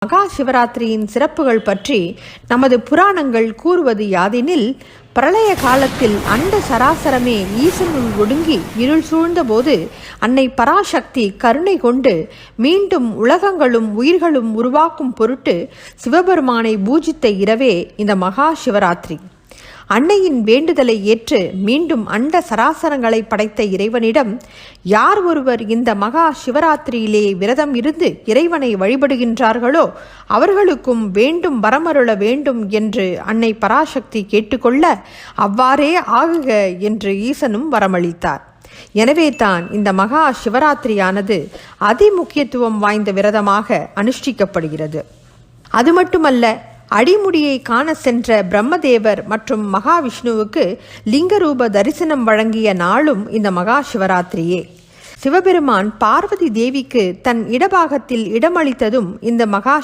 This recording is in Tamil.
மகா சிவராத்திரியின் சிறப்புகள் பற்றி நமது புராணங்கள் கூறுவது யாதெனில், பிரளய காலத்தில் அண்ட சராசரமே ஈசனுள் ஒடுங்கி இருள் சூழ்ந்த போது அன்னை பராசக்தி கருணை கொண்டு மீண்டும் உலகங்களும் உயிர்களும் உருவாக்கும் பொருட்டு சிவபெருமானை பூஜித்த இரவே இந்த மகா சிவராத்திரி. அன்னையின் வேண்டுதலை ஏற்று மீண்டும் அண்ட சராசரங்களை படைத்த இறைவனிடம் யார் ஒருவர் இந்த மகா சிவராத்திரியிலே விரதம் இருந்து இறைவனை வழிபடுகின்றார்களோ அவர்களுக்கும் வேண்டும் வரமருள வேண்டும் என்று அன்னை பராசக்தி கேட்டுக்கொள்ள அவ்வாறே ஆகுக என்று ஈசனும் வரமளித்தார். எனவே தான் இந்த மகா சிவராத்திரியானது அதிமுக்கியத்துவம் வாய்ந்த விரதமாக அனுஷ்டிக்கப்படுகிறது. அது மட்டுமல்ல, அடிமுடியை காண சென்ற பிரம்மதேவர் மற்றும் மகாவிஷ்ணுவுக்கு லிங்கரூப தரிசனம் வழங்கிய நாளும் இந்த மகா சிவராத்திரியே. சிவபெருமான் பார்வதி தேவிக்கு தன் இடபாகத்தில் இடமளித்ததும் இந்த மகா